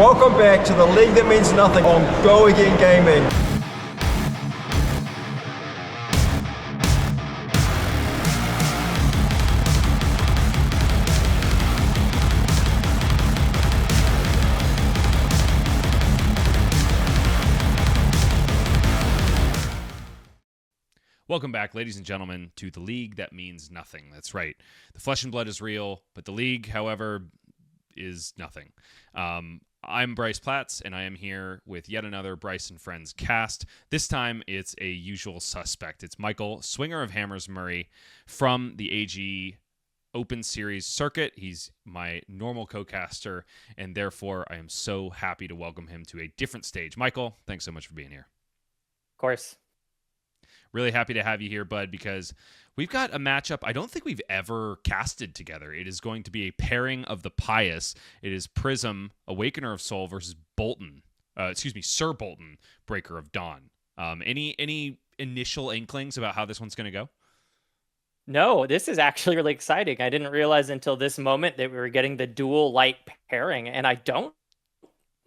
Welcome back to the league that means nothing on Go Again Gaming. Welcome back, ladies and gentlemen, to the league that means nothing. That's right. The flesh and blood is real, but the league, however, is nothing. I'm Bryce Platts, and I am here with yet another Bryce and Friends cast. This time, it's a usual suspect. It's Michael, Swinger of Hammers Murray, from the AG Open Series circuit. He's my normal co-caster, and therefore, I am so happy to welcome him to a different stage. Michael, thanks so much for being here. Of course. Really happy to have you here, bud, because we've got a matchup I don't think we've ever casted together. It is going to be a pairing of the pious. It is Prism, Awakener of Soul, versus Boltyn. Sir Boltyn, Breaker of Dawn. Any initial inklings about how this one's going to go? No, this is actually really exciting. I didn't realize until this moment that we were getting the dual light pairing, and I don't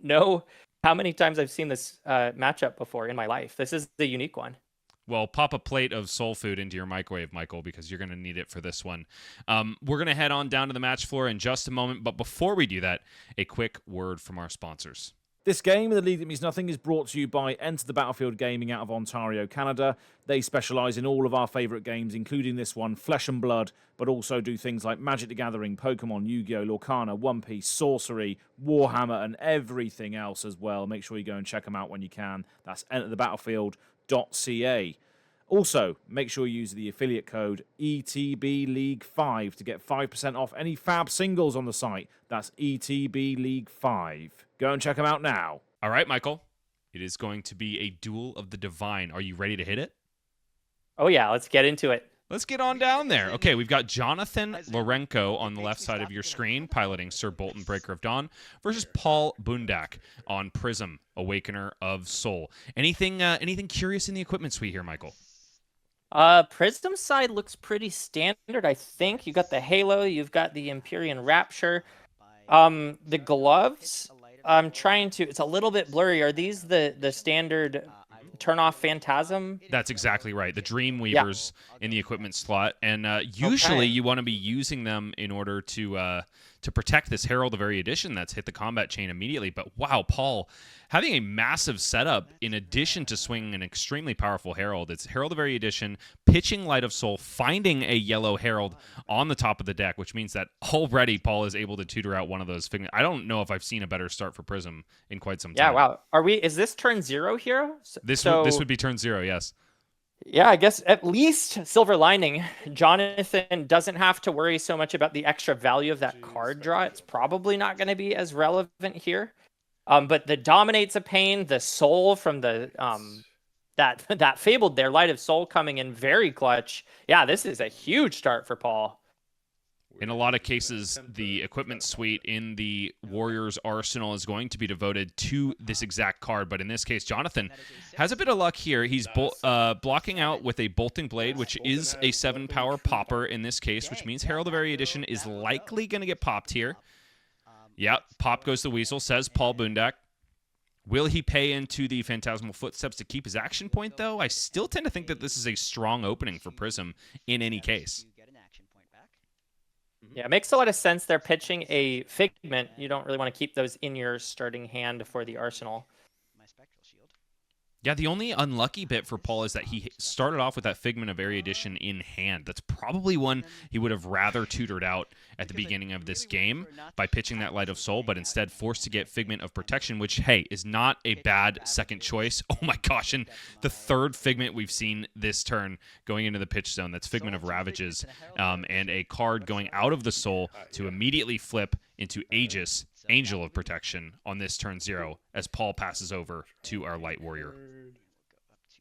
know how many times I've seen this matchup before in my life. This is the unique one. Well, pop a plate of soul food into your microwave, Michael, because you're going to need it for this one. We're going to head on down to the match floor in just a moment, but before we do that, a quick word from our sponsors. This game, The League That Means Nothing, is brought to you by Enter the Battlefield Gaming out of Ontario, Canada. They specialise in all of our favourite games, including this one, Flesh and Blood, but also do things like Magic the Gathering, Pokemon, Yu-Gi-Oh!, Lorcana, One Piece, Sorcery, Warhammer, and everything else as well. Make sure you go and check them out when you can. That's enterthebattlefield.ca. Also, make sure you use the affiliate code ETBLeague5 to get 5% off any fab singles on the site. That's ETBLeague5. Go and check them out now. All right, Michael. It is going to be a duel of the divine. Are you ready to hit it? Oh, yeah. Let's get into it. Let's get on down there. Okay, we've got Jonathan Lorenko on the left side of your screen, piloting Sir Boltyn, Breaker of Dawn, versus Paul Bundak on Prism, Awakener of Soul. Anything curious in the equipment suite here, Michael? Prism side looks pretty standard, I think. You got the Halo, you've got the Empyrean Rapture. The gloves, it's a little bit blurry. Are these the standard turn-off Phantasm? That's exactly right. The Dreamweavers in the equipment slot. And usually you want to be using them in order to protect this Herald of Erudition that's hit the combat chain immediately. But wow, Paul, having a massive setup in addition to swinging an extremely powerful Herald. It's Herald of Erudition, pitching Light of Soul, finding a yellow Herald on the top of the deck, which means that already Paul is able to tutor out one of those figments. I don't know if I've seen a better start for Prism in quite some time. Yeah, wow. Is this turn 0 here? This would be turn 0, yes. Yeah, I guess at least silver lining. Jonathan doesn't have to worry so much about the extra value of that card draw. It's probably not going to be as relevant here. But the Dominate's a pain. The Soul from the that fabled there, Light of Soul coming in very clutch. Yeah, this is a huge start for Paul. In a lot of cases, the equipment suite in the Warriors' arsenal is going to be devoted to this exact card, but in this case, Jonathan has a bit of luck here. He's blocking out with a Bolting Blade, which is a 7-power popper in this case, which means Herald of Erudition is likely going to get popped here. Yep, pop goes the Weasel, says Paul Bundak. Will he pay into the Phantasmal Footsteps to keep his action point, though? I still tend to think that this is a strong opening for Prism in any case. Yeah, it makes a lot of sense. They're pitching a Figment. You don't really want to keep those in your starting hand for the arsenal. Yeah, the only unlucky bit for Paul is that he started off with that Figment of Erudition in hand. That's probably one he would have rather tutored out at the beginning of this game by pitching that Light of Soul, but instead forced to get Figment of Protection, which, hey, is not a bad second choice. Oh my gosh, and the third Figment we've seen this turn going into the pitch zone, that's Figment of Ravages, and a card going out of the Soul to immediately flip into Aegis, Angel of Protection, on this turn 0 as Paul passes over to our Light Warrior.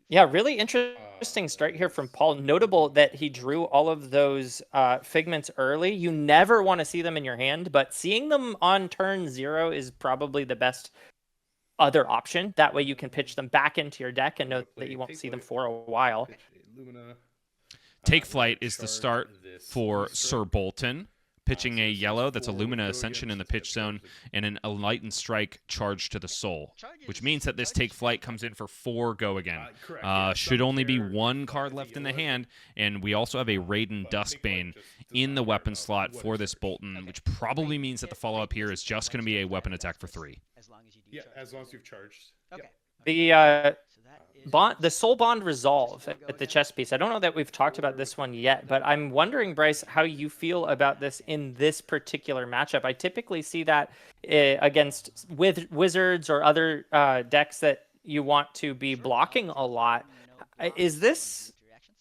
Yeah, really interesting start here from Paul. Notable that he drew all of those Figments early. You never want to see them in your hand, but seeing them on turn 0 is probably the best other option. That way you can pitch them back into your deck and know that you won't see them for a while. Take Flight is the start for Sir Boltyn. pitching a yellow. That's a Lumina Ascension in the pitch zone, and an Enlightened Strike charge to the soul, which means that this Take Flight comes in for 4 go again. Should only be 1 card left in the hand, and we also have a Raiden Duskbane in the weapon slot for this Boltyn, which probably means that the follow-up here is just going to be a weapon attack for 3. Yeah, as long as you've charged. Okay. The Soul Bond Resolve at the chess piece. I don't know that we've talked about this one yet, but I'm wondering, Bryce, how you feel about this in this particular matchup. I typically see that against wizards or other decks that you want to be blocking a lot. Is this?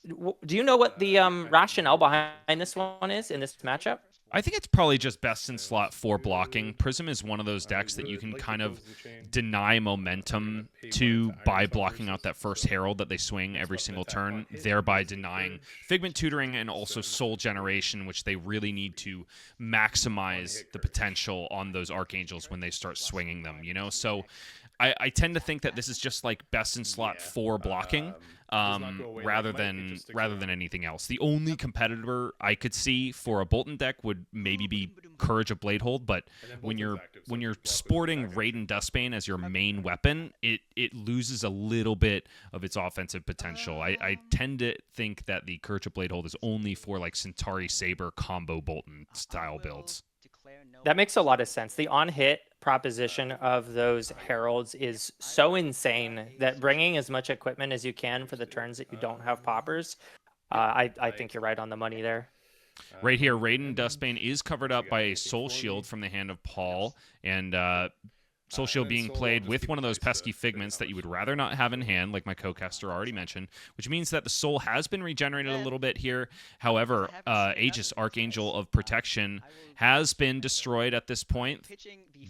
Do you know what the rationale behind this one is in this matchup? I think it's probably just best in slot for blocking. Prism is one of those decks that you can kind of deny momentum to by blocking out that first Herald that they swing every single turn, thereby denying Figment Tutoring and also Soul Generation, which they really need to maximize the potential on those Archangels when they start swinging them, you know? So I tend to think that this is just like best in slot for blocking. Rather than anything else. The only competitor I could see for a Boltyn deck would maybe be Courage of Bladehold, but when you're sporting Raiden Duskbane as your main weapon, it loses a little bit of its offensive potential. I tend to think that the Courage of Bladehold is only for like Centauri Saber combo Boltyn style builds. That makes a lot of sense. The on-hit proposition of those heralds is so insane that bringing as much equipment as you can for the turns that you don't have poppers, I think you're right on the money there. Right here, Raiden Duskbane is covered up by a Soul Shield from the hand of Paul, and Soul Shield being played with one of those pesky figments that you would rather not have in hand, like my co-caster already mentioned, which means that the soul has been regenerated a little bit here. However, Aegis, Archangel of Protection, has been destroyed at this point,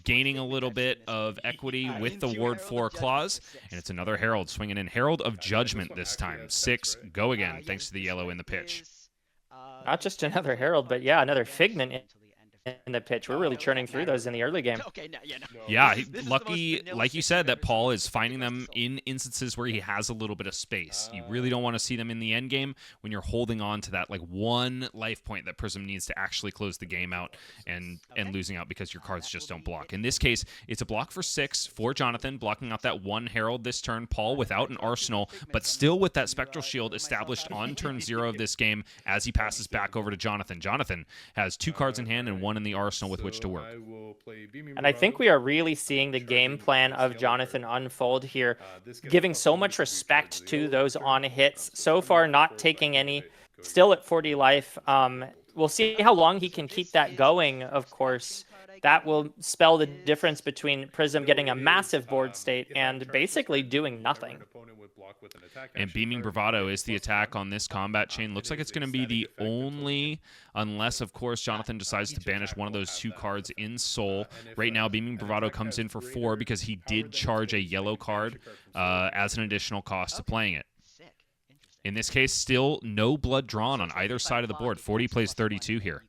gaining a little bit of equity with the Ward 4 clause, and it's another Herald swinging in. Herald of Judgment this time. 6, go again, thanks to the yellow in the pitch. Not just another Herald, but yeah, another Figment in the pitch. We're really churning through those in the early game. Okay, yeah, lucky, like you said, that Paul is finding them in instances where he has a little bit of space. You really don't want to see them in the end game when you're holding on to that like 1 life point that Prism needs to actually close the game out and losing out because your cards just don't block. In this case, it's a block for 6 for Jonathan, blocking out that 1 Herald this turn. Paul without an arsenal, but still with that Spectral Shield established on turn 0 of this game as he passes back over to Jonathan. Jonathan has 2 cards in hand and 1 in the arsenal with which to work. And I think we are really seeing the game plan of Jonathan unfold here, giving so much respect to those on hits. So far, not taking any, still at 40 life. We'll see how long he can keep that going, of course. That will spell the difference between Prism getting a massive board state and basically doing nothing. And Beaming Bravado is the attack on this combat chain. Looks like it's going to be the only, unless, of course, Jonathan decides to banish one of those 2 cards in Soul. Right now, Beaming Bravado comes in for 4 because he did charge a yellow card as an additional cost to playing it. In this case, still no blood drawn on either side of the board. 40 plays 32 here.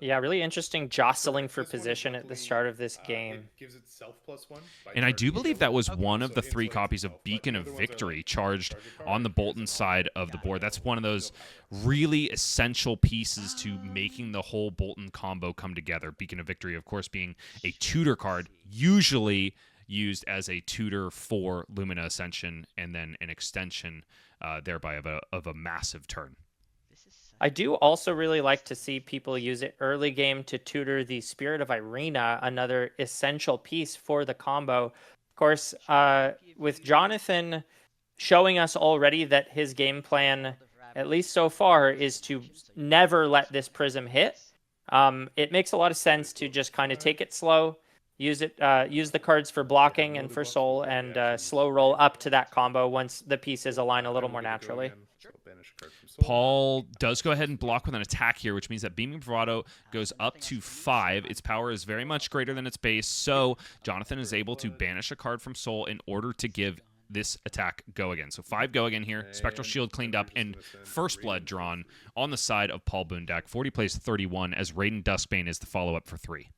Yeah, really interesting jostling for position at the start of this game. And I do believe that was one of the 3 copies of Beacon of Victory charged on the Boltyn side of the board. That's one of those really essential pieces to making the whole Boltyn combo come together. Beacon of Victory, of course, being a tutor card, usually used as a tutor for Lumina Ascension, and then an extension thereby of a massive turn. I do also really like to see people use it early game to tutor the Spirit of Irina, another essential piece for the combo. Of course, with Jonathan showing us already that his game plan, at least so far, is to never let this Prism hit. It makes a lot of sense to just kind of take it slow, use the cards for blocking and for soul, and slow roll up to that combo once the pieces align a little more naturally. Paul does go ahead and block with an attack here, which means that Beaming Bravado goes up to 5. Its power is very much greater than its base, so Jonathan is able to banish a card from Soul in order to give this attack go again. So 5 go again here, Spectral Shield cleaned up, and First Blood drawn on the side of Paul Boondak. 40 plays 31 as Raiden Duskbane is the follow-up for 3.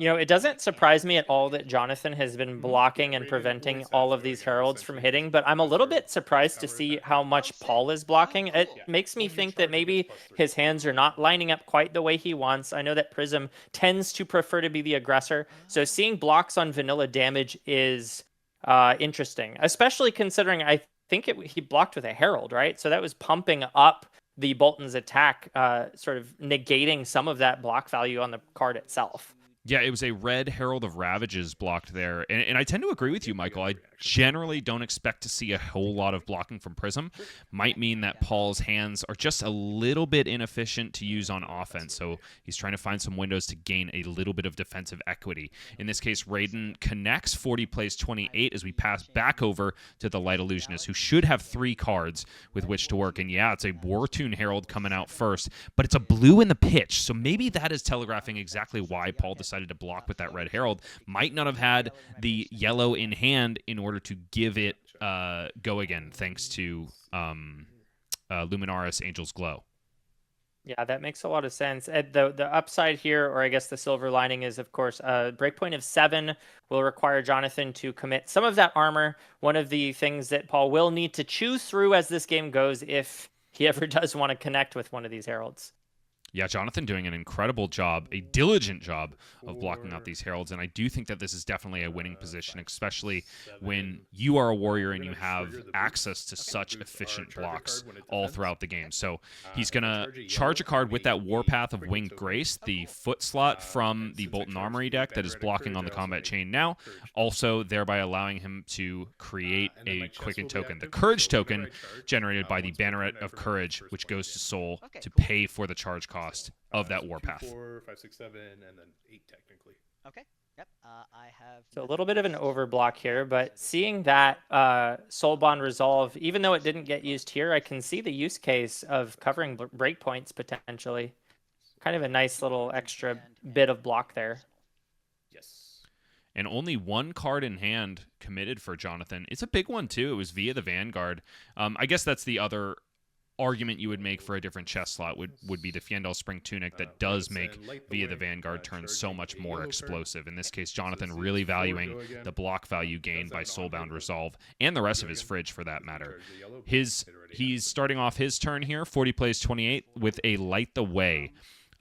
You know, it doesn't surprise me at all that Jonathan has been blocking and preventing all of these heralds from hitting, but I'm a little bit surprised to see how much Paul is blocking. It makes me think that maybe his hands are not lining up quite the way he wants. I know that Prism tends to prefer to be the aggressor, so seeing blocks on vanilla damage is interesting, especially considering I think he blocked with a herald, right? So that was pumping up the Boltyn's attack, sort of negating some of that block value on the card itself. Yeah, it was a red Herald of Ravages blocked there. And I tend to agree with you, Michael. I generally don't expect to see a whole lot of blocking from Prism. Might mean that Paul's hands are just a little bit inefficient to use on offense, so he's trying to find some windows to gain a little bit of defensive equity. In this case, Raiden connects, 40 plays 28 as we pass back over to the Light Illusionist, who should have 3 cards with which to work. And yeah, it's a Wartune Herald coming out first, but it's a blue in the pitch, so maybe that is telegraphing exactly why Paul decided to block with that red herald. Might not have had the yellow in hand in order to give it go again, thanks to Luminaris Angel's Glow. Yeah, that makes a lot of sense. The upside here, or I guess the silver lining, is, of course, a breakpoint of 7 will require Jonathan to commit some of that armor. One of the things that Paul will need to choose through as this game goes if he ever does want to connect with one of these heralds. Yeah, Jonathan doing an incredible job, a diligent job of blocking out these heralds, and I do think that this is definitely a winning position, especially when you are a warrior and you have access to such efficient blocks all throughout the game. So he's going to charge a card with that Warpath of Winged Grace, the foot slot from the Boltyn Armory deck that is blocking on the combat chain now, also thereby allowing him to create a Quicken token. The Courage token generated by the Banneret of Courage, which goes to Soul to pay for the charge cost of that Warpath. 4, 5, 6, 7, and then 8 technically. Okay. Yep. I have. So a little bit of an overblock here, but seeing that Soulbond resolve, even though it didn't get used here, I can see the use case of covering breakpoints potentially. Kind of a nice little extra bit of block there. Yes. And only 1 card in hand committed for Jonathan. It's a big one too. It was via the Vanguard. I guess that's the other argument you would make for a different chest slot would be the Fiendal Spring Tunic that does make via the Vanguard turn so much more explosive. In this case, Jonathan really valuing the block value gained by Soulbound Resolve and the rest of his fridge for that matter. He's starting off his turn here, 40 plays 28 with a Light the Way.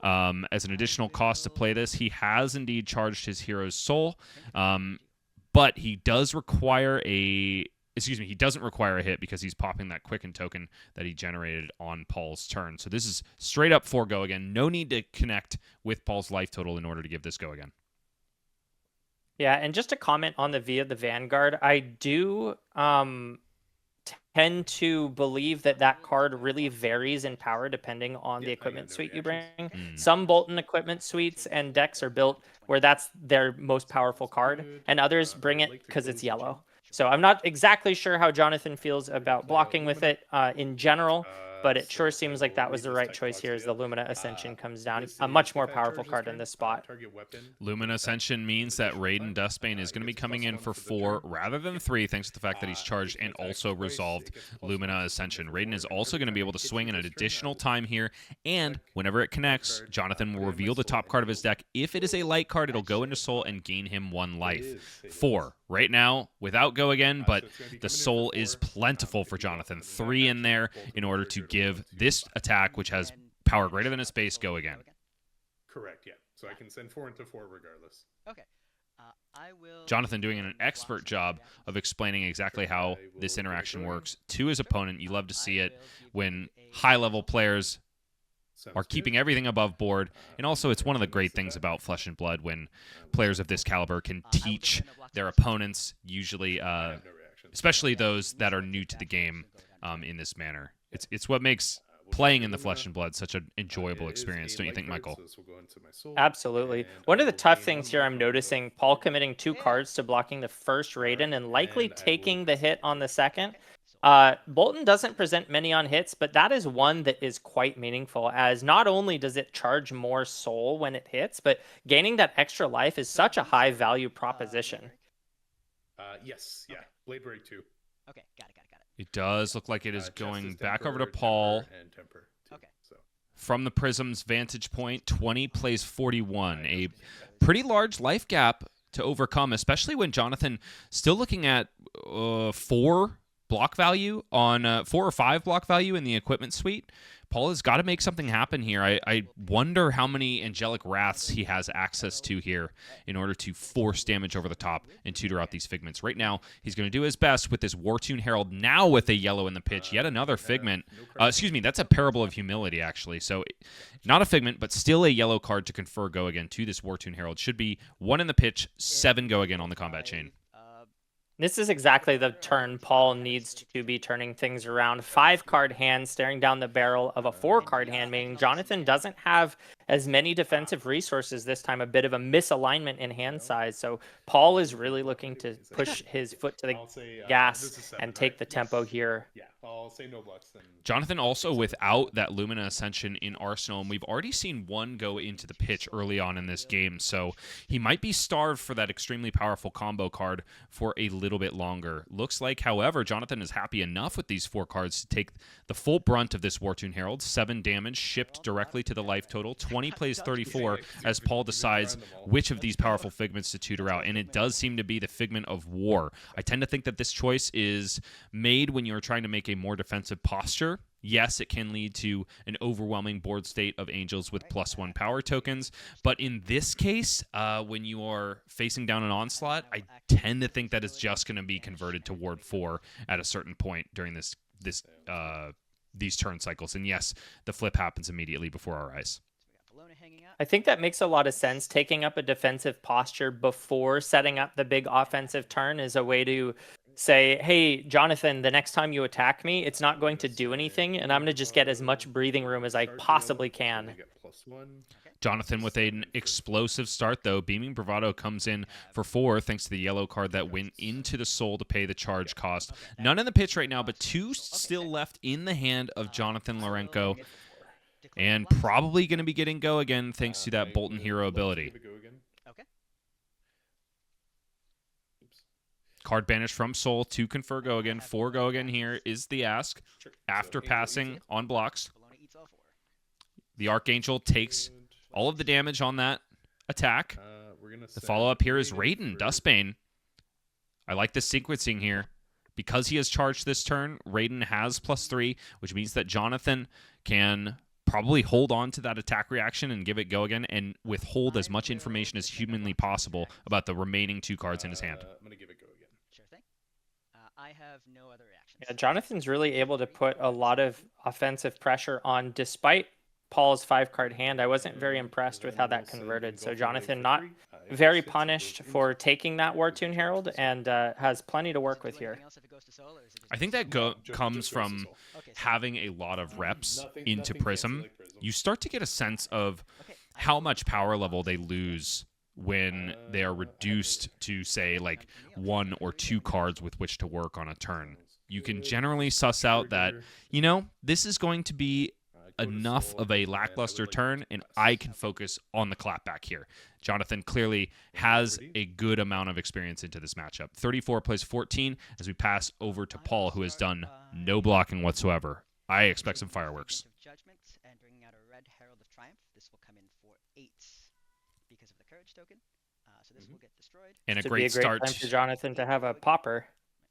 As an additional cost to play this, he has indeed charged his hero's soul, but he does require he doesn't require a hit because he's popping that Quicken token that he generated on Paul's turn. So this is straight up for go again. No need to connect with Paul's life total in order to give this go again. Yeah, and just to comment on the via the Vanguard, I do tend to believe that card really varies in power depending on the equipment suite you bring. Some Boltyn equipment suites and decks are built where that's their most powerful card, and others bring it because it's yellow. So I'm not exactly sure how Jonathan feels about blocking with it in general, but it sure seems like that was the right choice here as the Lumina Ascension comes down. A much more powerful card in this spot. Lumina Ascension means that Raiden Dustbane is going to be coming in for 4 rather than 3, thanks to the fact that he's charged and also resolved Lumina Ascension. Raiden is also going to be able to swing an additional time here, and whenever it connects, Jonathan will reveal the top card of his deck. If it is a light card, it'll go into Soul and gain him 1 life. 4 right now without go again, but the Soul is plentiful for Jonathan. 3 in there in order to give this attack, which has power greater than its base, go again. Correct, yeah. So I can send 4 into 4 regardless. Okay. I will. Jonathan doing an expert job of explaining exactly how this interaction works to his opponent. You love to see it when high-level players are keeping everything above board. And also, it's one of the great things about Flesh and Blood when players of this caliber can teach their opponents, usually, especially those that are new to the game, in this manner. It's what makes playing in the Flesh and Blood such an enjoyable experience, don't you think, Michael? Absolutely. One of the tough things here I'm noticing, Paul committing 2 cards to blocking the first Raiden and likely taking the hit on the second. Boltyn doesn't present many on hits, but that is one that is quite meaningful, as not only does it charge more soul when it hits, but gaining that extra life is such a high value proposition. Yes, yeah. Blade Break 2. Okay, got it. It does look like it is going back over to Paul. And temper too, Okay. so. from the Prism's vantage point, 20 plays 41. A pretty large life gap to overcome, especially when Jonathan still looking at 4 block value on 4 or 5 block value in the equipment suite. Paul has got to make something happen here. I wonder how many Angelic Wraths he has access to here in order to force damage over the top and tutor out these Figments. Right now, he's going to do his best with this Wartune Herald, now with a yellow in the pitch. Yet another Figment. Excuse me, that's a Parable of Humility, actually. So not a Figment, but still a yellow card to confer Go Again to this Wartune Herald. Should be 1 in the pitch, 7 Go Again on the combat chain. This is exactly the turn Paul needs to be turning things around. 5-card hand staring down the barrel of a 4-card hand, meaning Jonathan doesn't have as many defensive resources this time, a bit of a misalignment in hand size. So Paul is really looking to push his foot to the gas and take the tempo here. Yeah, I'll say no blocks then. Jonathan also without that Lumina Ascension in Arsenal, and we've already seen 1 go into the pitch early on in this game, so he might be starved for that extremely powerful combo card for a little bit longer. Looks like, however, Jonathan is happy enough with these 4 cards to take the full brunt of this Wartune Herald. 7 damage shipped directly to the life total. 20 plays 34 as Paul decides which of these powerful Figments to tutor out, and it does seem to be the Figment of War. I tend to think that this choice is made when you're trying to make a more defensive posture. Yes, it can lead to an overwhelming board state of Angels with +1 power tokens, but in this case, when you are facing down an Onslaught, I tend to think that it's just going to be converted to Ward 4 at a certain point during these turn cycles. And yes, the flip happens immediately before our eyes. I think that makes a lot of sense. Taking up a defensive posture before setting up the big offensive turn is a way to say, hey, Jonathan, the next time you attack me, it's not going to do anything, and I'm going to just get as much breathing room as I possibly can. Jonathan with an explosive start, though. Beaming Bravado comes in for 4, thanks to the yellow card that went into the soul to pay the charge cost. None in the pitch right now, but 2 still left in the hand of Jonathan Lorenko, and probably going to be getting Go Again thanks to that Boltyn hero ability. Card banished from Soul to confer Go Again. 4 Go Again here is the ask after passing on blocks. The Archangel takes all of the damage on that attack. The follow-up here is Raiden, Dustbane. I like the sequencing here. Because he has charged this turn, Raiden has +3, which means that Jonathan can probably hold on to that attack reaction and give it Go Again and withhold as much information as humanly possible about the remaining 2 cards in his hand. I'm going to give it Go Again. Sure thing. I have no other reactions. Yeah, Jonathan's really able to put a lot of offensive pressure on despite Paul's 5-card hand. I wasn't very impressed with how that converted. So Jonathan not very punished for taking that Wartune Herald and has plenty to work with here. I think that comes from having a lot of reps into Prism. You start to get a sense of how much power level they lose when they are reduced to, say, like 1 or 2 cards with which to work on a turn. You can generally suss out that, you know, this is going to be enough of a lackluster turn, and I can focus on the clapback here. Jonathan clearly has a good amount of experience into this matchup. 34 plays 14 as we pass over to Paul, who has done no blocking whatsoever. I expect some fireworks. Judgment and bringing out a red Herald of Triumph. This will come in for 8 because of the courage token. So this will get destroyed. And a Should great be a great start. time for Jonathan to have a popper.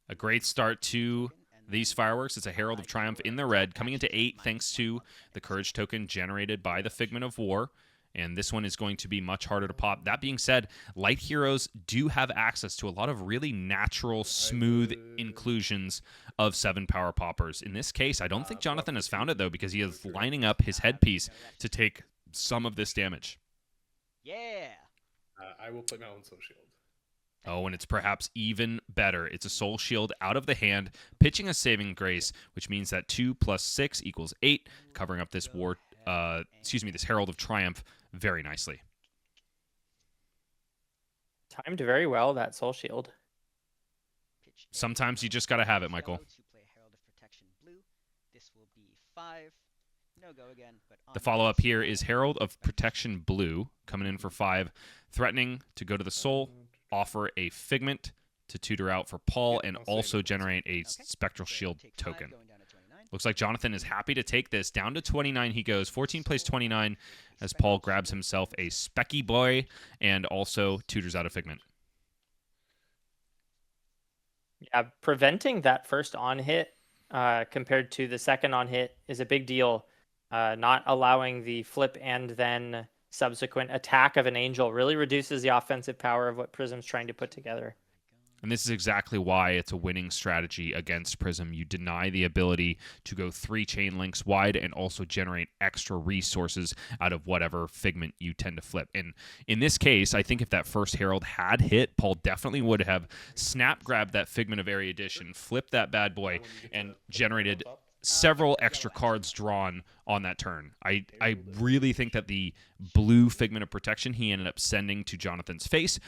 A great start to these fireworks. It's a Herald of Triumph in the red, coming into 8 thanks to the courage token generated by the Figment of War. And this one is going to be much harder to pop. That being said, light heroes do have access to a lot of really natural, smooth inclusions of 7 power poppers. In this case, I don't think Jonathan has found it, though, because he is lining up his headpiece to take some of this damage. Yeah. I will play my own Soul Shield. Oh, and it's perhaps even better. It's a Soul Shield out of the hand, pitching a Saving Grace, which means that 2 + 6 = 8, covering up this this Herald of Triumph very nicely. Timed very well, that Soul Shield. Sometimes you just got to have it, Michael. To play Herald of Protection blue. This will be 5. No Go Again. But The follow-up here is Herald of Protection blue, coming in for 5, threatening to go to the Soul, offer a Figment to tutor out for Paul, and also generate a Spectral Shield token. Looks like Jonathan is happy to take this. Down to 29 he goes. 14 plays 29 as Paul grabs himself a Specky Boy and also tutors out a Figment. Yeah, preventing that first on hit compared to the second on hit is a big deal. Not allowing the flip and then subsequent attack of an Angel really reduces the offensive power of what Prism's trying to put together. And this is exactly why it's a winning strategy against Prism. You deny the ability to go 3 chain links wide and also generate extra resources out of whatever Figment you tend to flip. And in this case, I think if that first Herald had hit, Paul definitely would have snap grabbed that Figment of Erudition, flipped that bad boy, and generated several extra cards drawn on that turn. I really think that the blue Figment of Protection he ended up sending to Jonathan's face,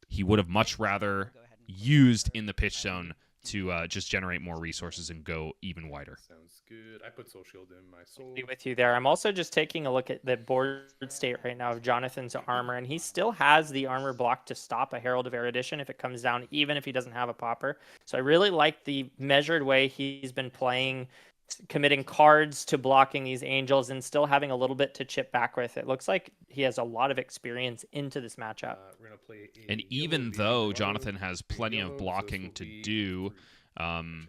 he would have much rather used in the pitch zone to just generate more resources and go even wider. Sounds good. I put Soul Shield in my soul. Be with you there. I'm also just taking a look at the board state right now of Jonathan's armor, and he still has the armor block to stop a Herald of Erudition if it comes down, even if he doesn't have a popper. So I really like the measured way he's been playing, committing cards to blocking these Angels and still having a little bit to chip back with. It looks like he has a lot of experience into this matchup. We're gonna play And even though Jonathan has plenty of blocking to do and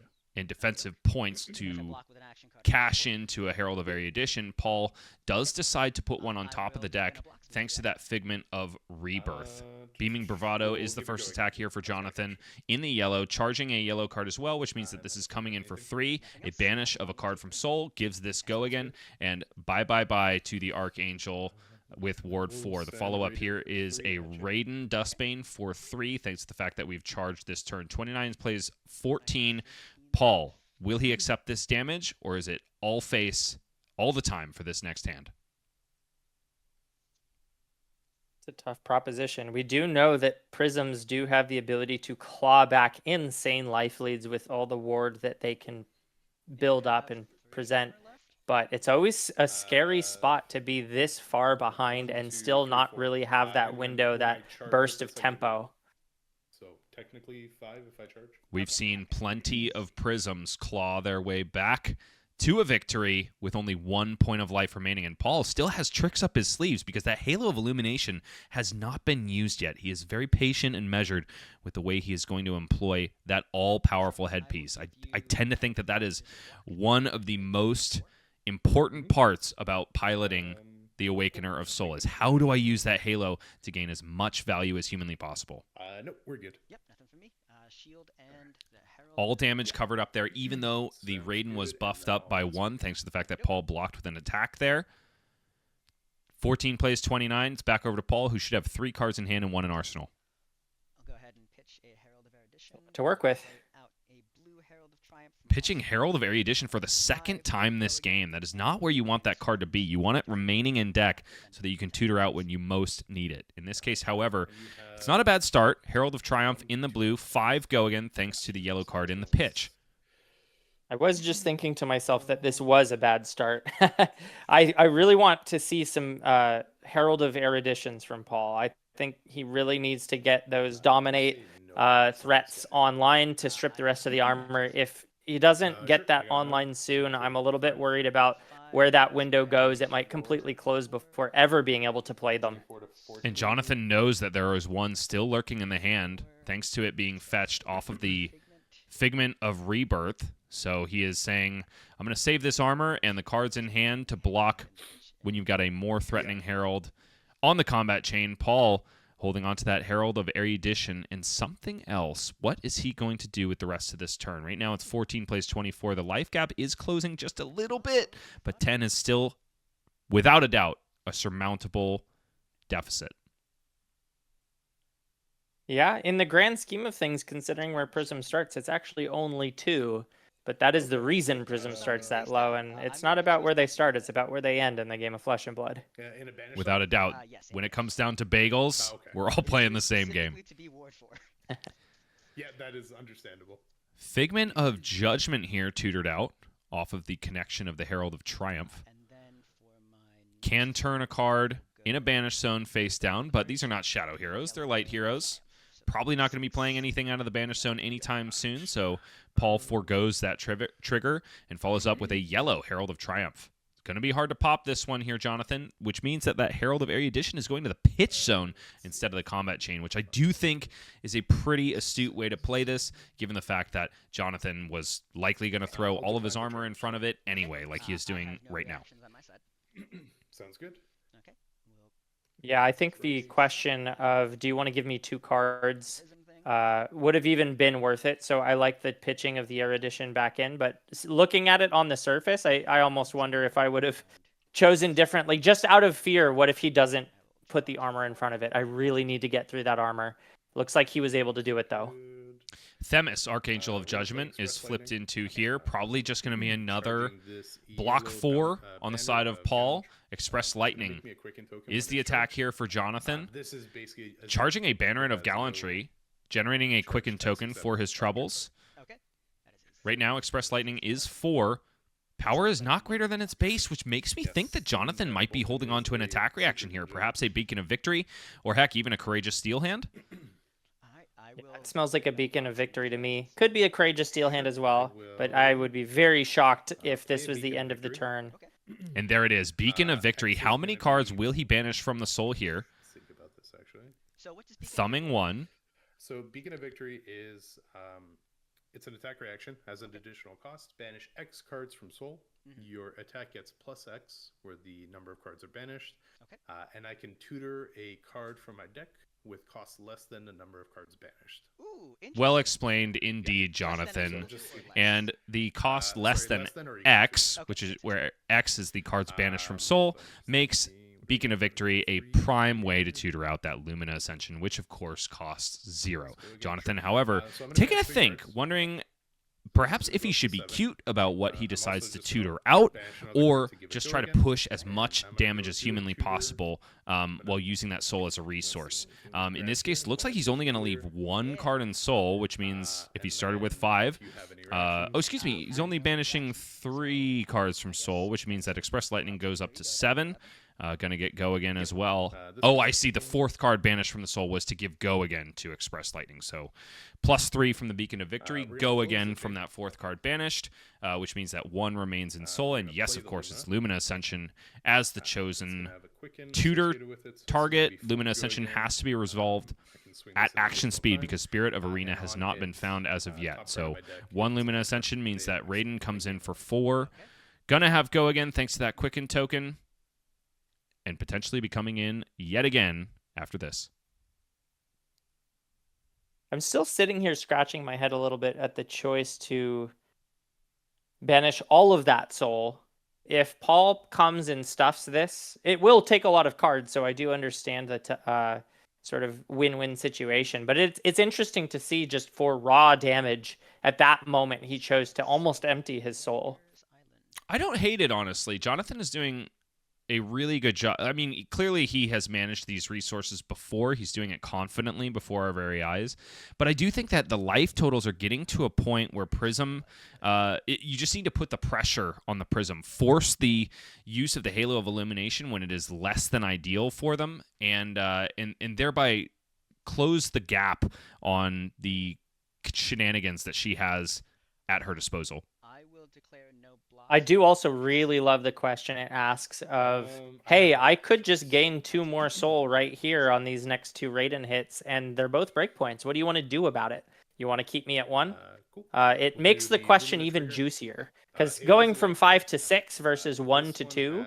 defensive points to cash into a Herald of Erudition, Paul does decide to put one on top of the deck thanks to that Figment of Rebirth. Beaming Bravado is the first attack here for Jonathan in the yellow, charging a yellow card as well, which means that this is coming in for 3. A banish of a card from Soul gives this go again, and bye-bye-bye to the Archangel with Ward 4. The follow-up here is a Raiden Dustbane for 3, thanks to the fact that we've charged this turn. 29 plays 14. Paul, will he accept this damage, or is it all face all the time for this next hand? It's a tough proposition. We do know that Prisms do have the ability to claw back insane life leads with all the ward that they can build up and present. But it's always a scary spot to be this far behind and still not really have that window, that burst of tempo. So technically 5 if I charge. We've seen plenty of Prisms claw their way back to a victory with only 1 point of life remaining. And Paul still has tricks up his sleeves because that Halo of Illumination has not been used yet. He is very patient and measured with the way he is going to employ that all-powerful headpiece. I tend to think that that is one of the most important parts about piloting the Awakener of Soul, is how do I use that Halo to gain as much value as humanly possible? Nope, we're good. Yep, nothing for me. Shield and the Herald. All damage covered up there, even though the Raiden was buffed up by 1, thanks to the fact that Paul blocked with an attack there. 14 plays 29. It's back over to Paul, who should have 3 cards in hand and 1 in arsenal. I'll go ahead and pitch a Herald of Erudition. To work with. Out a blue Herald of Triumph. Pitching Herald of Erudition for the second time this game. That is not where you want that card to be. You want it remaining in deck so that you can tutor out when you most need it. In this case, however, it's not a bad start. Herald of Triumph in the blue. 5 go again thanks to the yellow card in the pitch. I was just thinking to myself that this was a bad start. I really want to see some Herald of Eruditions from Paul. I think he really needs to get those dominate threats online to strip the rest of the armor. If he doesn't get that online soon, I'm a little bit worried about where that window goes. It might completely close before ever being able to play them. And Jonathan knows that there is one still lurking in the hand, thanks to it being fetched off of the Figment of Rebirth. So he is saying, I'm going to save this armor and the cards in hand to block when you've got a more threatening Herald on the combat chain. Paul holding on to that Herald of Erudition and something else. What is he going to do with the rest of this turn? Right now it's 14 plays 24. The life gap is closing just a little bit, but 10 is still, without a doubt, a surmountable deficit. Yeah, in the grand scheme of things, considering where Prism starts, it's actually only 2. But that is the reason Prism starts that low, and it's not about where they start, it's about where they end in the game of Flesh and Blood. In a banish Without a doubt, Yes, when it comes down to bagels, we're all playing the same game. Specifically to be Ward 4. Yeah, that is understandable. Figment of Judgment here tutored out off of the connection of the Herald of Triumph. And then for my Can turn a card in a banish zone face down, but these are not shadow heroes, they're light heroes. So probably not going to be playing anything out of the Banish Zone anytime soon, so Paul forgoes that trigger and follows up with a yellow Herald of Triumph. It's going to be hard to pop this one here, Jonathan, which means that Herald of Erudition is going to the pitch zone instead of the combat chain, which I do think is a pretty astute way to play this, given the fact that Jonathan was likely going to throw all of his armor in front of it anyway, like he is doing right now. On my side. Sounds good. Okay. We'll Yeah, I think the question of do you want to give me 2 cards would have even been worth it. So I like the pitching of the Erudition back in, but looking at it on the surface, I almost wonder if I would have chosen differently, just out of fear. What if he doesn't put the armor in front of it? I really need to get through that armor. Looks like he was able to do it, though. Themis, Archangel of Judgment, is flipped into here. Probably just going to be another block 4 on the side of Paul. Express Lightning is the attack here for Jonathan. This is basically Charging a Banneret of Gallantry, generating a Quicken token for his troubles. Okay. That is his. Right now, Express Lightning is 4. Power is not greater than its base, which makes me think that Jonathan might be holding on to an attack reaction here. Perhaps a Beacon of Victory, or heck, even a Courageous Steel Hand. I will. It smells like a Beacon of Victory to me. Could be a Courageous Steel Hand as well, but I would be very shocked if this was the end of the turn. Okay. And there it is, Beacon of Victory. How many cards will he banish from the soul here? Think about this actually. So what does Beacon Thumbing 1. So Beacon of Victory is it's an attack reaction, has an additional cost. Banish X cards from Soul. Your attack gets plus X, where the number of cards are banished. Okay. And I can tutor a card from my deck with cost less than the number of cards banished. Ooh, interesting. Well explained indeed, Less than a Jonathan. soul, Just or less. And the cost less Sorry, than less than or equal to. X, Okay, which is that's where X is the cards banished from Soul, makes Beacon of Victory a prime way to tutor out that Lumina Ascension, which of course costs 0. Jonathan, however, taking a think, wondering perhaps if he should be cute about what he decides to tutor out, or just try to push as much damage as humanly possible while using that soul as a resource. In this case, looks like he's only going to leave 1 card in soul, which means if he started with 5, he's only banishing 3 cards from soul, which means that Express Lightning goes up to 7. Gonna get Go Again as well. Oh, I see. The 4th card banished from the soul was to give Go Again to Express Lightning. So +3 from the Beacon of Victory, Go Again from that 4th card banished, which means that 1 remains in soul. And yes, of course, it's Lumina Ascension as the chosen tutor target. Lumina Ascension has to be resolved at action speed because Spirit of Arena has not been found as of yet. So 1 Lumina Ascension means that Raiden comes in for 4. Gonna have Go Again thanks to that Quicken token, and potentially be coming in yet again after this. I'm still sitting here scratching my head a little bit at the choice to banish all of that soul. If Paul comes and stuffs this, it will take a lot of cards, so I do understand that sort of win-win situation. But it's interesting to see just for raw damage, at that moment he chose to almost empty his soul. I don't hate it, honestly. Jonathan is doing a really good job. I mean, clearly he has managed these resources before. He's doing it confidently before our very eyes. But I do think that the life totals are getting to a point where Prism, you just need to put the pressure on the Prism. Force the use of the Halo of Illumination when it is less than ideal for them, and thereby close the gap on the shenanigans that she has at her disposal. I will declare no block. I do also really love the question it asks of, hey, I could just gain 2 more soul right here on these next 2 Raiden hits, and they're both breakpoints. What do you want to do about it? You want to keep me at 1? Cool. It makes the question even juicier, because going from 5 to 6 versus 1 to 2,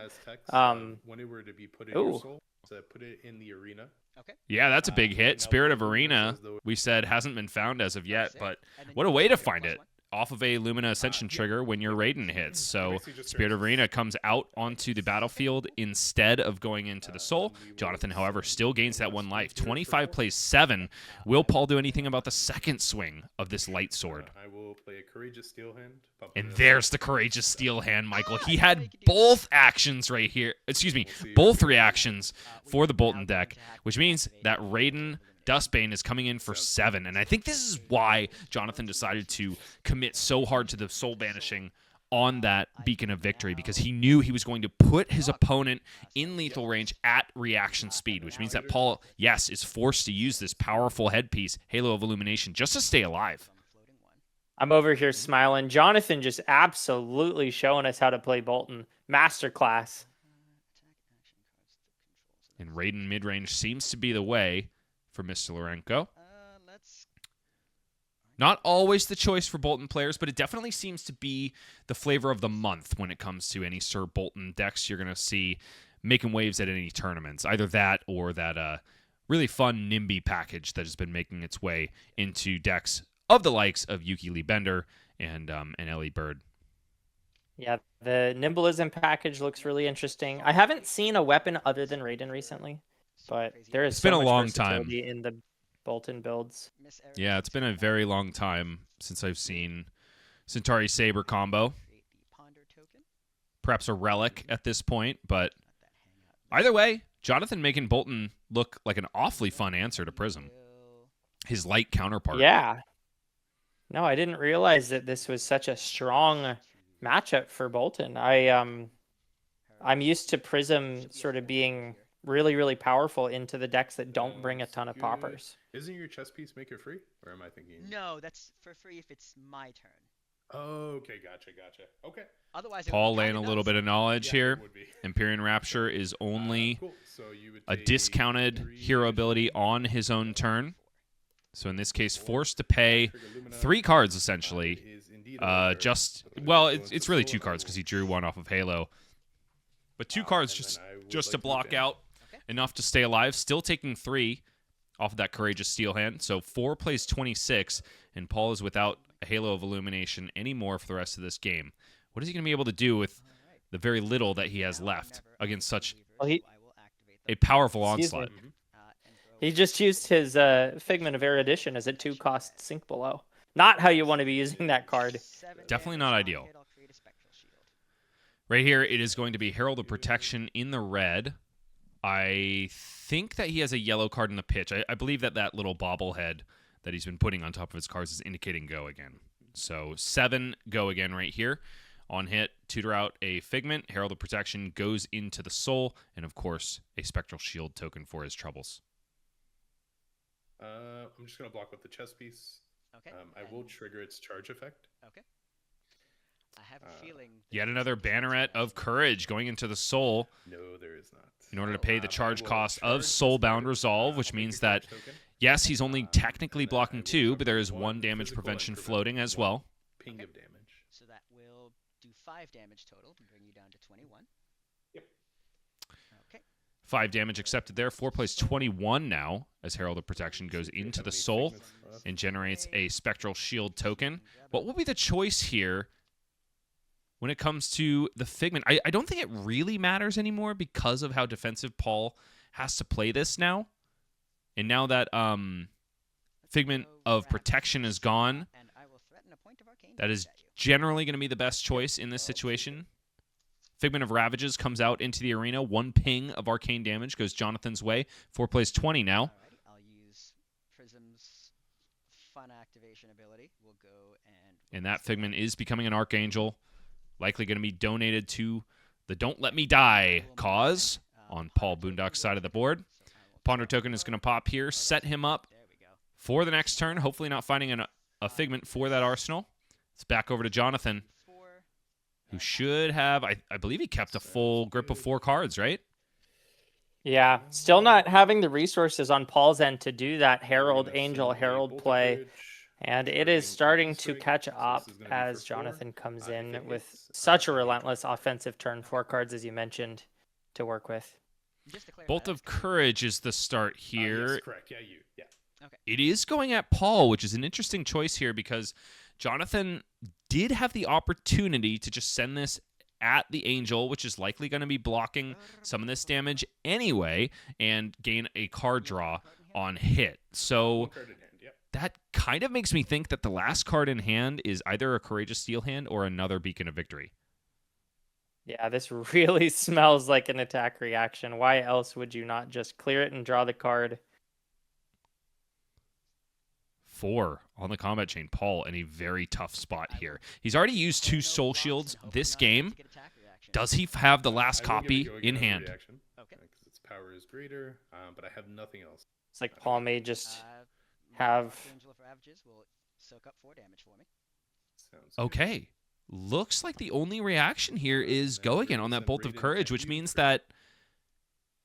when it were to be put in your soul, to put it in the arena. Okay. Yeah, that's a big hit. Spirit of Arena, we said, hasn't been found as of yet, but what a way to find it. Off of a Lumina Ascension trigger when your Raiden hits. So Spirit of Arena comes out onto the battlefield instead of going into the soul. Jonathan, however, still gains that 1 life. 25 plays 7. Will Paul do anything about the second swing of this light sword? I will play a Courageous Steel Hand. And there's the Courageous Steel Hand, Michael. He had both actions right here. Excuse me, both reactions for the Boltyn deck, which means that Raiden Dustbane is coming in for 7, and I think this is why Jonathan decided to commit so hard to the soul banishing on that Beacon of Victory because he knew he was going to put his opponent in lethal range at reaction speed, which means that Paul, yes, is forced to use this powerful headpiece, Halo of Illumination, just to stay alive. I'm over here smiling. Jonathan just absolutely showing us how to play Boltyn. Masterclass. And Raiden mid-range seems to be the way for Mr. Lorenko. Not always the choice for Boltyn players, but it definitely seems to be the flavor of the month when it comes to any Sir Boltyn decks you're going to see making waves at any tournaments. Either that or that really fun NIMBY package that has been making its way into decks of the likes of Yuki Lee Bender and Ellie Bird. Yeah, the Nimblism package looks really interesting. I haven't seen a weapon other than Raiden recently, but there is It's been so a much long time versatility in the Boltyn builds. Yeah, it's been a very long time since I've seen Centauri Saber combo. Perhaps a relic at this point, but either way, Jonathan making Boltyn look like an awfully fun answer to Prism. His light counterpart. Yeah. No, I didn't realize that this was such a strong matchup for Boltyn. I'm used to Prism sort of being really, really powerful into the decks that don't bring a ton of poppers. Isn't your chess piece make it free? Or am I thinking? No, that's for free if it's my turn. Oh, okay, gotcha. Okay. Otherwise, Paul laying a little bit of knowledge Yeah, here. it would be. Empyrean Rapture is only Cool. So you would a take discounted 3 hero ability on his own turn. So in this case, forced to pay 3 cards essentially. Is indeed It's really 2 cards because he drew one off of Halo. But 2 cards just to block out enough to stay alive. Still taking 3 off of that Courageous Steel hand. So 4 plays 26, and Paul is without a Halo of Illumination anymore for the rest of this game. What is he going to be able to do with the very little that he has left against such a powerful onslaught? He just used his Figment of Erudition as a 2-cost Sink Below. Not how you want to be using that card. Definitely not ideal. Right here, it is going to be Herald of Protection in the red. I think that he has a yellow card in the pitch. I believe that little bobblehead that he's been putting on top of his cards is indicating go again. So 7 go again right here. On hit, tutor out a Figment. Herald of Protection goes into the soul. And, of course, a Spectral Shield token for his troubles. I'm just going to block with the chess piece. Okay. I will trigger its charge effect. Okay. I have a feeling. Yet another Banneret of Courage going into the soul. No, there is not. In order to pay the charge cost of Soulbound Resolve, which means that, yes, he's only technically blocking 2, but there is 1 damage prevention floating as well. Ping of damage. So that will do 5 damage total and bring you down to 21. Yep. Okay. 5 damage accepted there. 4 plays 21 now as Herald of Protection goes into the soul and generates a Spectral Shield token. What will be the choice here when it comes to the Figment? I don't think it really matters anymore because of how defensive Paul has to play this now. And now that Figment of Protection is gone, that is generally going to be the best choice in this situation. Figment of Ravages comes out into the arena. 1 ping of arcane damage goes Jonathan's way. 4 plays 20 now. Alrighty, I'll use Prism's fun activation ability. We'll go and that Figment is becoming an Archangel. Likely going to be donated to the Don't Let Me Die cause on Paul Boondock's side of the board. Ponder token is going to pop here, set him up for the next turn. Hopefully not finding a Figment for that arsenal. It's back over to Jonathan, who should have, I believe he kept a full grip of 4 cards, right? Yeah, still not having the resources on Paul's end to do that Herald, Angel, Herald play. And it is starting to catch up as Jonathan comes in with such a relentless offensive turn. 4 cards, as you mentioned, to work with. Bolt of Courage is the start here. Yes, correct. Yeah. Okay. It is going at Paul, which is an interesting choice here because Jonathan did have the opportunity to just send this at the Angel, which is likely going to be blocking some of this damage anyway, and gain a card draw on hit. So that kind of makes me think that the last card in hand is either a Courageous Steel hand or another Beacon of Victory. Yeah, this really smells like an attack reaction. Why else would you not just clear it and draw the card? 4 on the combat chain. Paul in a very tough spot here. He's already used 2 soul shields this game. Does he have the last I will give it copy go again in as a hand? reaction, because its power is greater, but I have nothing else. It's like Paul may just My have. Angel of Ravages will soak up 4 damage for me. Sounds good. Okay. Looks like the only reaction here is go again on that Bolt of Courage, which means that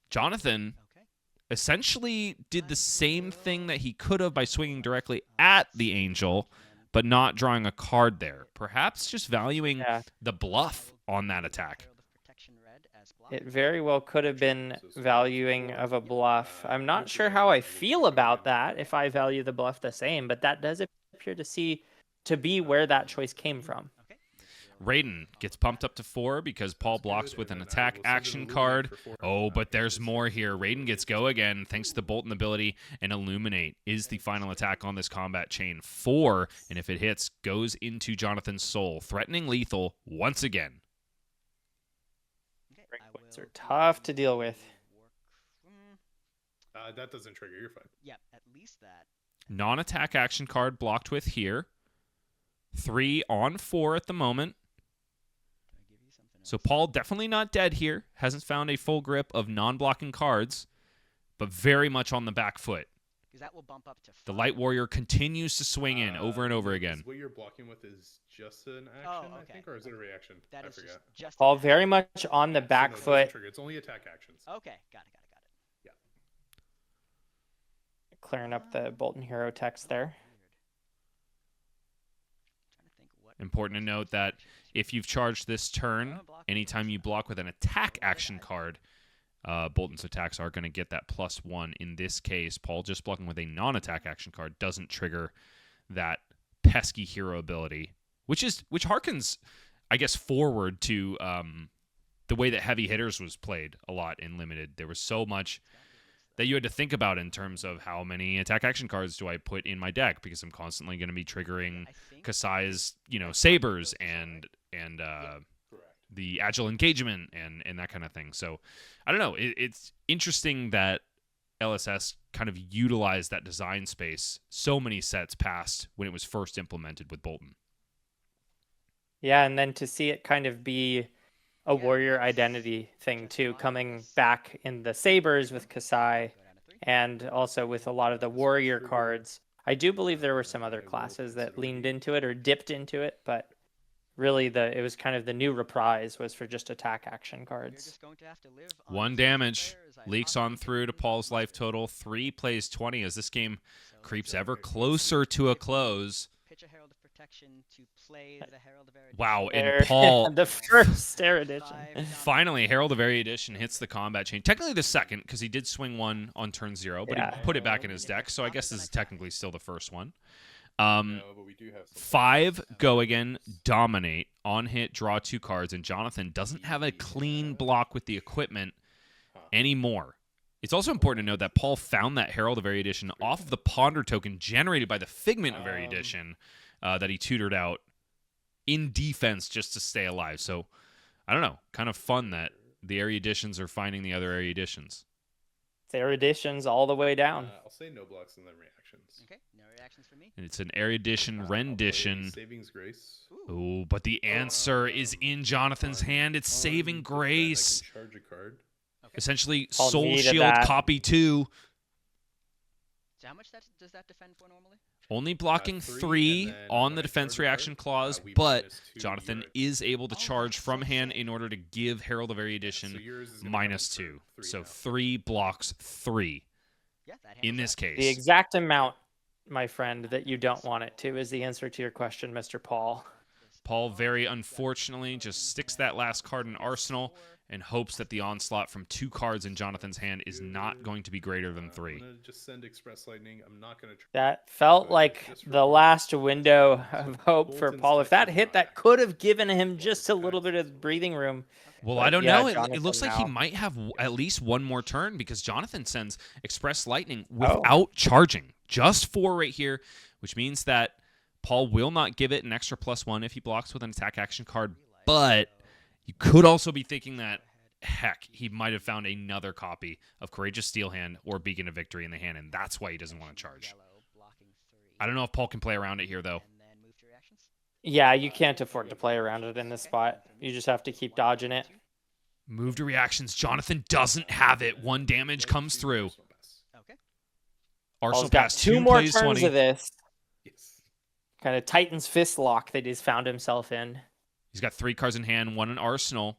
Jonathan Okay. essentially did the same thing that he could have by swinging directly at the Angel, but not drawing a card there. Perhaps just valuing Yeah, the bluff on that attack. Herald of Protection red as block. it very well could have been valuing of a bluff. I'm not sure how I feel about that if I value the bluff the same, but that does appear to be where that choice came from. Okay. Raiden gets pumped up to 4 because Paul blocks with an attack action card. Oh, but there's more here. Raiden gets go again thanks to the Boltyn ability, and Illuminate is the final attack on this combat chain. 4, and if it hits, goes into Jonathan's soul, threatening lethal once again. Okay. Break I points will are tough to deal with. That doesn't trigger. You're fine. Yeah, at least that. Non-attack action card blocked with here. 3 on 4 at the moment. Can I give you something So else? Paul definitely not dead here. Hasn't found a full grip of non-blocking cards, but very much on the back foot. Because that will bump up to 5. The Light Warrior continues to swing in over and over again. What you're blocking with is just an action, Oh, I okay. think, or is it a reaction? That I is forgot. just Paul an very much on the So back no, it doesn't foot, trigger. It's only attack actions. Okay, got it. clearing up the Boltyn hero text there. Trying to think what Important to note that if you've charged this turn, anytime you block with an attack action card, Boltyn's attacks are going to get that +1. In this case, Paul just blocking with a non-attack action card doesn't trigger that pesky hero ability, which harkens, I guess, forward to the way that Heavy Hitters was played a lot in Limited. There was so much that you had to think about in terms of how many attack action cards do I put in my deck, because I'm constantly going to be triggering I think Kasai's, sabers and Correct. the agile engagement and that kind of thing. So I don't know. It's interesting that LSS kind of utilized that design space so many sets past when it was first implemented with Boltyn. Yeah, and then to see it kind of be a warrior identity thing too, coming back in the sabers with Kasai, go down to 3. and also with a lot of the warrior cards. I do believe there were some other classes that leaned into it or dipped into it, but really it was kind of the new reprise was for just attack action You're cards. just going to have to live on 1 some damage. players. I Leaks possibly on through to couldn't Paul's possibly life total. 3 plays 20 as this game So creeps just ever closer to a close. pitch a Herald of Protection to play the Herald of Erudition. Wow, and There- Paul the first erudition. 5 finally, Herald of Erudition hits the combat chain. Technically the second, because he did swing 1 on turn 0, but Yeah. he put it back in his deck, so I guess this is technically still the first one. No, but we do have some 5 go again, dominate, on hit, draw 2 cards, and Jonathan doesn't have a clean block with the equipment anymore. It's also important to note that Paul found that Herald of Erudition off of the Ponder token generated by the Figment of Erudition that he tutored out in defense just to stay alive. So, I don't know, kind of fun that the eruditions are finding the other eruditions. It's eruditions all the way down. I'll say no blocks and then reactions. Okay, no reactions from me. And it's an erudition rendition. Savings Grace. Oh, but the answer is in Jonathan's hand. It's Saving Grace. I can charge a card. Essentially, Paul Soul needed Shield that. copy 2. So how much does that defend for normally? Only blocking 3, 3 and then on when the I defense charge a reaction card, clause, we but minus 2 Jonathan your- is able to Oh, charge that's from so hand sick. in order to give Herald of So Erudition yours is gonna minus come 2. for 3 So now. 3 blocks 3 Yeah, that in handles this that. case. The exact amount, my friend, that you don't want it to is the answer to your question, Mr. Paul. Paul very unfortunately just sticks that last card in Arsenal and hopes that the onslaught from 2 cards in Jonathan's hand is not going to be greater than 3. I'm gonna just send Express Lightning. I'm not gonna. That felt like Just the real quick. last window of hope for Boltyn's Paul. If that touch hit, is that not- could have given him just a little bit of breathing room. Well, But I don't yeah, know. It Jonathan looks like he now. might have at least one more turn because Jonathan sends Express Lightning Oh. without charging. Just 4 right here, which means that Paul will not give it an extra +1 if he blocks with an attack action card. But you could also be thinking that, heck, he might have found another copy of Courageous Steel Hand or Beacon of Victory in the hand, and that's why he doesn't want to charge. Yellow, blocking 3. I don't know if Paul can play around it here, though. And then move to reactions. Yeah, you can't afford to play around it in this spot. You just have to keep dodging it. Move to reactions. Jonathan doesn't have it. 1 damage comes through. Okay. Paul's Arsenal got pass 2 2 more plays turns 20. of this. Yes. Kind of Titan's fist lock that he's found himself in. He's got 3 cards in hand, 1 in Arsenal.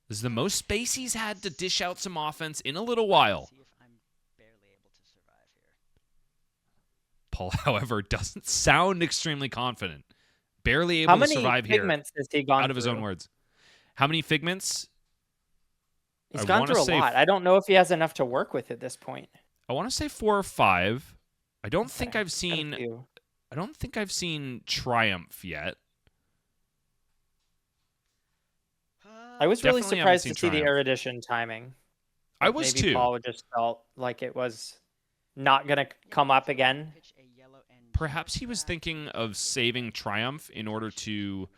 This is the most space he's had to dish out some offense in a little while. See if I'm barely able to survive here. Paul, however, doesn't sound extremely confident. Barely How able to many survive here. figments has he gone Out of his own through? words. How many figments? He's I gone wanna through a say lot. I don't know if he has enough to work with at this point. I want to say 4 or 5. I don't think Okay, I've got a seen. few. I don't think I've seen Triumph yet. I was really Definitely haven't surprised seen to see the Triumph. erudition timing. I was Maybe too. Paul just felt like it was not going to come up again. Pitch a yellow and Perhaps he was thinking of saving Triumph in order to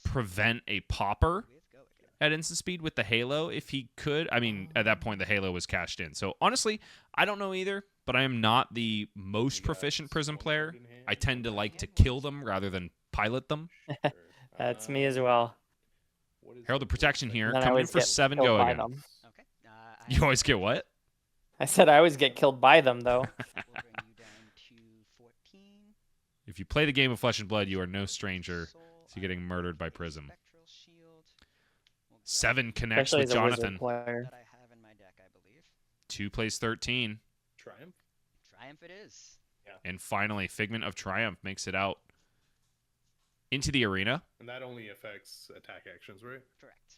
prevent a popper with go again. at instant speed with the Halo if he could. I mean, at that point, the Halo was cashed in. So honestly, I don't know either, but I am not the most proficient Prism player. I tend to like to kill them rather than pilot them. That's me as well. Herald of Protection here, And then I coming in always for get 7 killed go by again. them. Okay. You always get what? I said I always get killed by them, though. We'll bring you down to 14. If you play the game of Flesh and Blood, you are no stranger Soul, to getting murdered by Prism. Spectral Shield. We'll grab 7 connects Especially with as a wizard Jonathan. player. that I have in my deck, I believe. 2 plays 13. Triumph. Triumph it is. And finally, Figment of Triumph makes it out into the arena. And that only affects attack actions, right? Correct.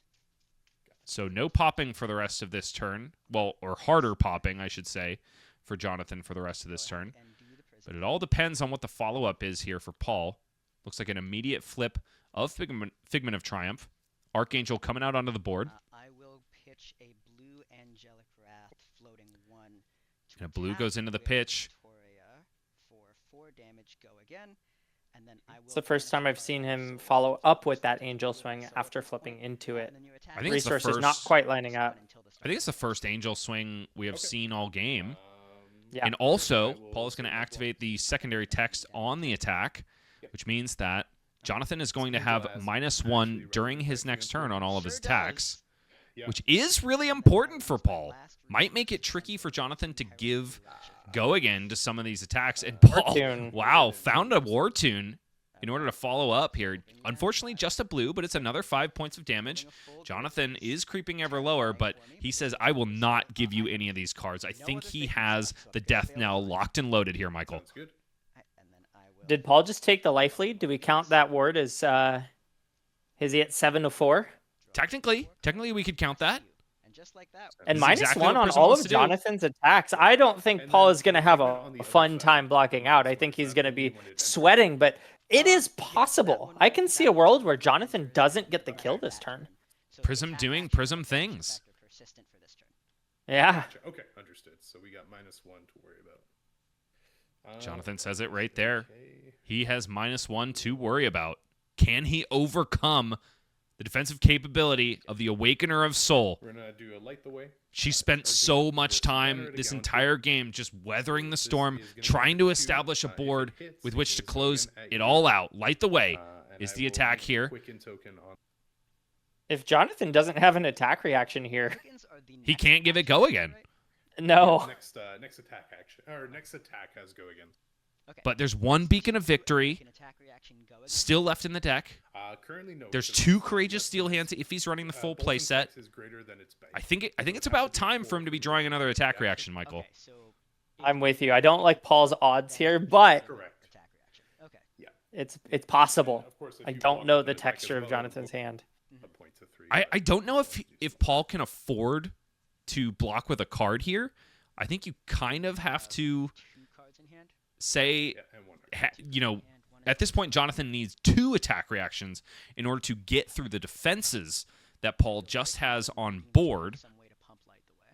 So no popping for the rest of this turn. Well, or harder popping, I should say, for Jonathan for the rest of this Go ahead turn. and do the Prism. But it all depends on what the follow-up is here for Paul. Looks like an immediate flip of Figment of Triumph. Archangel coming out onto the board. I will pitch a blue Angelic Wrath floating 1. And a blue attack goes into the with pitch. Victoria for 4 damage. Go again. And then I will It's the first finish time I've by seen him Soul follow up with Force that angel swing So after point, flipping into it. and then you attack I think it's the Resources not first- quite lining up. until the I think it's the first Angel swing we have Okay. seen all game. Yeah. And also, I will Paul is going to save this activate one. the secondary text on the attack, which means that Jonathan is going to have Angel has -1 actually during relevant his text next against turn on all of his Sure attacks, does. Yeah. which is really important for Paul. Might make it tricky for Jonathan to give go again to some of these attacks. And Paul, Tune. wow, found a War Tune in order to follow up here. Unfortunately, just a blue, but it's another 5 points of damage. Jonathan is creeping ever lower, but he says, I will not give you any of these cards. I think he has the death knell locked and loaded here, Michael. Sounds good. And then I will Did Paul just take the life lead? Do we count that ward as is he at 7-4? Technically, we could count that. and just like that. And This is exactly -1 what on Prism all wants of to do. Jonathan's attacks. I don't think And Paul then is going to have even on the a other fun side, time blocking out. I think he's going to be When it ends. sweating, but it is possible. I can see a world where Jonathan doesn't get the kill this turn. So Prism attack doing action Prism and things. factor persistent for this turn. Yeah. Gotcha. Okay, understood. So we got -1 to worry about. Jonathan says it right there. Okay. He has -1 to worry about. Can he overcome the defensive capability of the Awakener of Soul? We're gonna do a light the way. She spent so much time this entire game just weathering the storm, trying to establish a board with which to close it all out. Light the way And is I the will attack make a here. Quicken token on. If Jonathan doesn't have an attack reaction here, Tokens are the He next can't give it action, go again. right? no. Next attack action or next attack has go again. Okay. But there's one beacon of victory Can attack reaction go again? still left in the deck. Currently no. There's because 2 it's courageous less steel than- hands if he's running the full Boltyn play set. tax is greater than its base. I think it's So it has about to be time 4 for him to be drawing another attack reaction, Michael. Okay, so I'm with you. I don't like Paul's odds here, but Correct. attack reaction. Okay. it's possible. Of course, if I you don't block know with the an attack as texture of well, Jonathan's we'll hand. a point to 3. I don't know if Paul can afford to block with a card here. I think you kind of have to 2 cards in hand. say, Yeah, and 1. at this point, Jonathan needs 2 attack reactions in order to get through the defenses that Paul just has on board. Some way to pump light the way.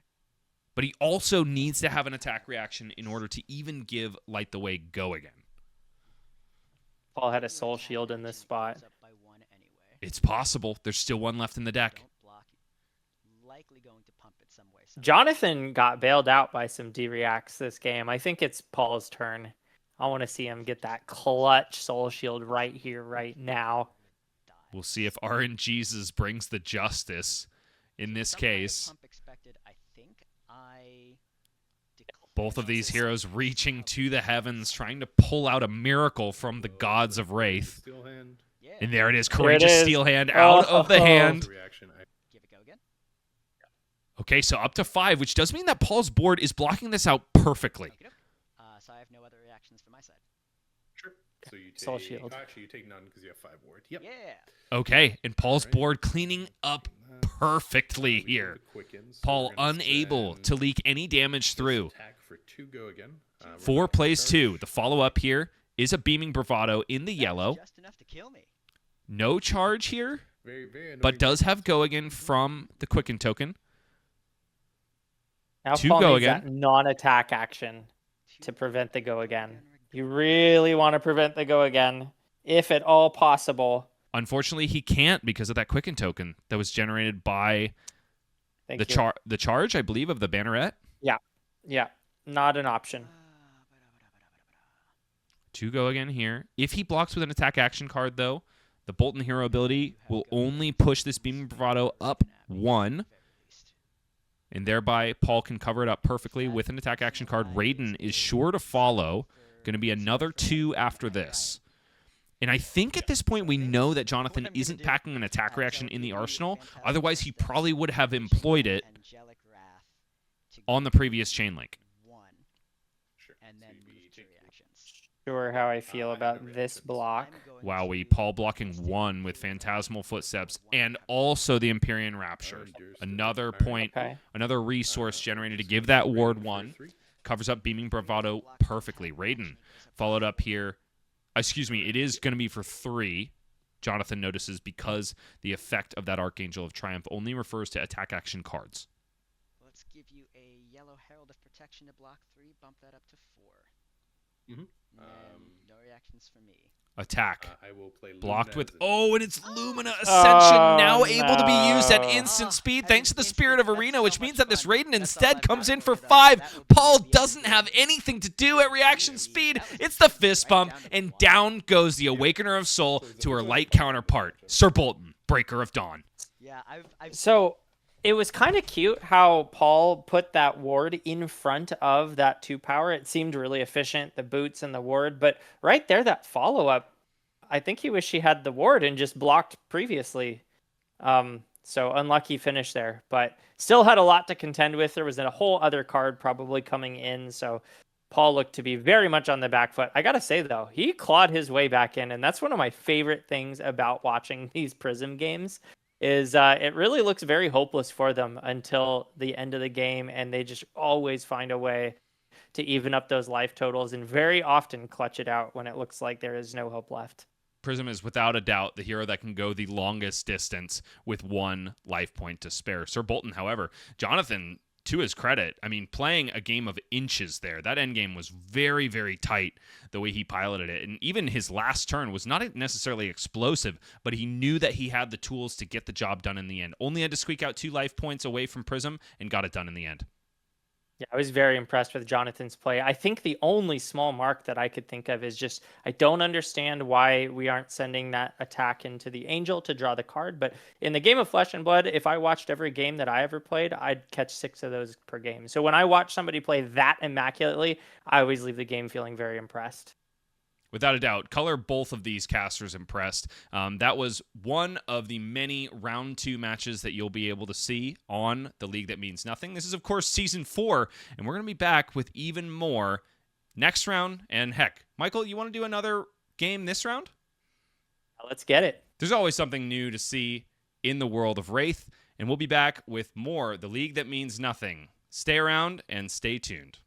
But he also needs to have an attack reaction in order to even give Light the Way go again. Paul had a soul shield in this spot. Goes up by 1 anyway. It's possible. There's still 1 left in the deck. Don't block. Likely going to pump it some way. somehow. Jonathan got bailed out by some D-reacts this game. I think it's Paul's turn. I want to see him get that clutch soul shield right here, right now. We'll see if RNGesus brings the justice in this case. Pump expected, I think. Both of these heroes reaching to the heavens, trying to pull out a miracle from the gods of Wraith. Steel hand. Yeah. And there it is, There it courageous is. steel hand out of the hand. Reaction. Give it go again. Okay, so up to 5, which does mean that Paul's board is blocking this out perfectly. Okey-doke. So I have no other reactions from my side. Sure. So you take. Soul shield. Actually, you take none because you have 5 ward. Yep. Yeah. Okay, and Paul's board cleaning up perfectly We get here. the quickens, so Paul we're gonna unable spend to leak any damage this through. Attack for 2 go again. We're 4 not gonna plays charge. 2. The follow-up here is a Beaming Bravado in the That was yellow. Just enough to kill me. No charge here, Very, very annoying. but does have go again from the Quicken token. Now Two Paul go needs that again. non-attack action to prevent the go again. You really want to prevent the go again, if at all possible. Unfortunately, he can't because of that Quicken token that was generated by Thank the you. the charge, I believe, of the Banneret. Yeah, not an option. 2 go again here. If he blocks with an attack action card, though, the Boltyn hero ability will only push this Beaming Bravado up 1, and thereby Paul can cover it up perfectly with an attack action card. Raiden is sure to follow. Going to be another 2 after this. And I think at this point we know that Jonathan isn't packing an attack reaction in the arsenal. Otherwise, he probably would have employed it Angelic Wrath to on the previous chain link. 1, Sure. and then So you move to take reactions. Sure how I feel about this block. I'm going Wowie, to Paul blocking 1 with Phantasmal Footsteps and also the Empyrean Rapture. Another point, Okay. another resource generated to give that ward 1. Covers up Beaming Bravado perfectly. Raiden followed up here. Excuse me, it is going to be for 3. Jonathan notices because the effect of that Archangel of Triumph only refers to attack action cards. Let's give you a yellow Herald of Protection to block 3, bump that up to 4. Mhm. And then no reactions for me. Attack. I will play Blocked Lumina with... as a- Oh, and it's Lumina Ascension now able to be used at no. instant speed Oh, thanks to the instant. Spirit of That's Arena, so which much means that this fun. Raiden That's all instead I've comes got in for for you, though. 5. That will Paul be the doesn't end have of the game. anything to do at reaction That speed. was It's the fist right bump, down to and one. down goes the Awakener of Soul to her light counterpart, Sir Boltyn, Breaker of Dawn. Yeah, I've So it was kind of cute how Paul put that ward in front of that 2 power. It seemed really efficient, the boots and the ward. But right there, that follow-up, I think he wished he had the ward and just blocked previously. So unlucky finish there, but still had a lot to contend with. There was a whole other card probably coming in, so Paul looked to be very much on the back foot. I gotta say though, he clawed his way back in, and that's one of my favorite things about watching these Prism games. Is it really looks very hopeless for them until the end of the game, and they just always find a way to even up those life totals, and very often clutch it out when it looks like there is no hope left. Prism is without a doubt the hero that can go the longest distance with 1 life point to spare. Sir Boltyn, however, Jonathan, to his credit, I mean, playing a game of inches there. That endgame was very, very tight the way he piloted it. And even his last turn was not necessarily explosive, but he knew that he had the tools to get the job done in the end. Only had to squeak out 2 life points away from Prism and got it done in the end. Yeah, I was very impressed with Jonathan's play. I think the only small mark that I could think of is just I don't understand why we aren't sending that attack into the Angel to draw the card. But in the game of Flesh and Blood, if I watched every game that I ever played, I'd catch 6 of those per game. So when I watch somebody play that immaculately, I always leave the game feeling very impressed. Without a doubt, color both of these casters impressed. That was one of the many round 2 matches that you'll be able to see on The League That Means Nothing. This is, of course, Season 4, and we're going to be back with even more next round. And heck, Michael, you want to do another game this round? Let's get it. There's always something new to see in the world of Wraith, and we'll be back with more The League That Means Nothing. Stay around and stay tuned.